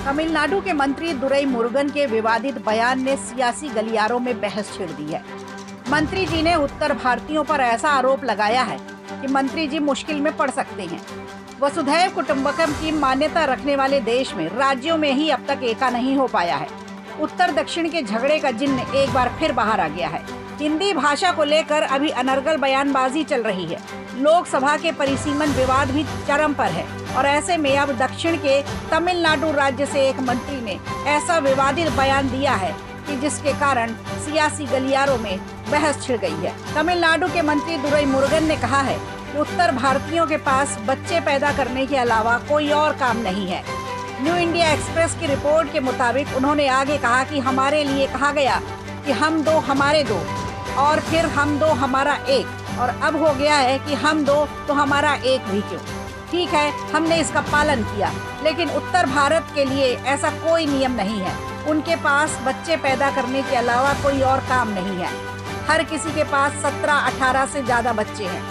तमिलनाडु के मंत्री दुरईमुरुगन के विवादित बयान ने सियासी गलियारों में बहस छिड़ दी है। मंत्री जी ने उत्तर भारतीयों पर ऐसा आरोप लगाया है कि मंत्री जी मुश्किल में पड़ सकते हैं। वसुधैव कुटुंबकम की मान्यता रखने वाले देश में राज्यों में ही अब तक एका नहीं हो पाया है। उत्तर दक्षिण के झगड़े का जिन्न एक बार फिर बाहर आ गया है। हिंदी भाषा को लेकर अभी अनर्गल बयानबाजी चल रही है। लोकसभा के परिसीमन विवाद भी चरम पर है और ऐसे में अब दक्षिण के तमिलनाडु राज्य से एक मंत्री ने ऐसा विवादित बयान दिया है कि जिसके कारण सियासी गलियारों में बहस छिड़ गई है। तमिलनाडु के मंत्री दुरईमुरुगन ने कहा है कि उत्तर भारतीयों के पास बच्चे पैदा करने के अलावा कोई और काम नहीं है। न्यू इंडिया एक्सप्रेस की रिपोर्ट के मुताबिक उन्होंने आगे कहा कि हमारे लिए कहा गया कि हम दो हमारे दो और फिर हम दो हमारा एक, और अब हो गया है कि हम दो तो हमारा एक भी क्यों। ठीक है, हमने इसका पालन किया, लेकिन उत्तर भारत के लिए ऐसा कोई नियम नहीं है। उनके पास बच्चे पैदा करने के अलावा कोई और काम नहीं है। हर किसी के पास 17-18 से ज़्यादा बच्चे हैं।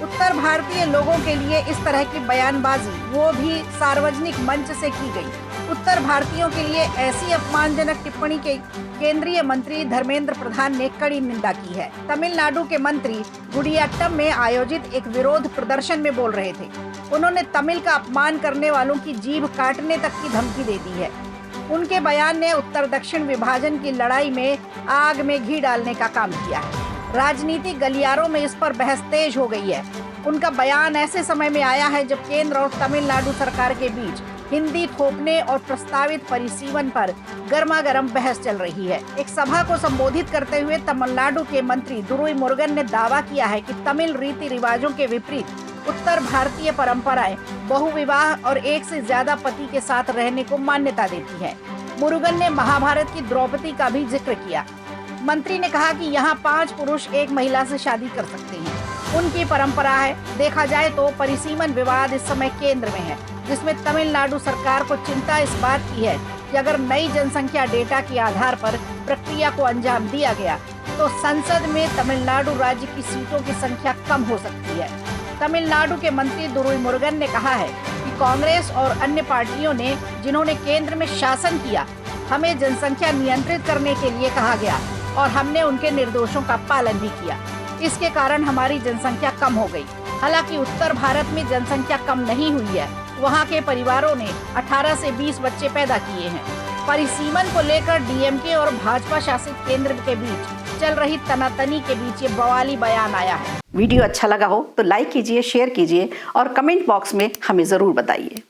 उत्तर भारतीय लोगों के लिए इस तरह की बयानबाजी, वो भी सार्वजनिक मंच से की गई। उत्तर भारतीयों के लिए ऐसी अपमानजनक टिप्पणी के केंद्रीय मंत्री धर्मेंद्र प्रधान ने कड़ी निंदा की है। तमिलनाडु के मंत्री गुडियाट्टम में आयोजित एक विरोध प्रदर्शन में बोल रहे थे। उन्होंने तमिल का अपमान करने वालों की जीभ काटने तक की धमकी दे दी है। उनके बयान ने उत्तर दक्षिण विभाजन की लड़ाई में आग में घी डालने का काम किया है। राजनीतिक गलियारों में इस पर बहस तेज हो गई है। उनका बयान ऐसे समय में आया है जब केंद्र और तमिलनाडु सरकार के बीच हिंदी थोपने और प्रस्तावित परिसीमन पर गर्मागर्म बहस चल रही है। एक सभा को संबोधित करते हुए तमिलनाडु के मंत्री दुरईमुरुगन ने दावा किया है कि तमिल रीति रिवाजों के विपरीत उत्तर भारतीय परंपराएं बहुविवाह और एक से ज्यादा पति के साथ रहने को मान्यता देती है। मुरुगन ने महाभारत की द्रौपदी का भी जिक्र किया। मंत्री ने कहा कि यहाँ 5 पुरुष एक महिला से शादी कर सकते हैं, उनकी परंपरा है। देखा जाए तो परिसीमन विवाद इस समय केंद्र में है, जिसमें तमिलनाडु सरकार को चिंता इस बात की है कि अगर नई जनसंख्या डेटा के आधार पर प्रक्रिया को अंजाम दिया गया तो संसद में तमिलनाडु राज्य की सीटों की संख्या कम हो सकती है। तमिलनाडु के मंत्री दुरईमुरुगन ने कहा है कि कांग्रेस और अन्य पार्टियों ने, जिन्होंने केंद्र में शासन किया, हमें जनसंख्या नियंत्रित करने के लिए कहा गया और हमने उनके निर्देशों का पालन भी किया। इसके कारण हमारी जनसंख्या कम हो गई। हालांकि उत्तर भारत में जनसंख्या कम नहीं हुई है। वहां के परिवारों ने 18 से 20 बच्चे पैदा किए हैं। परिसीमन को लेकर डीएमके और भाजपा शासित केंद्र के बीच चल रही तनातनी के बीच ये बवाली बयान आया है। वीडियो अच्छा लगा हो तो लाइक कीजिए, शेयर कीजिए और कमेंट बॉक्स में हमें जरूर बताइए।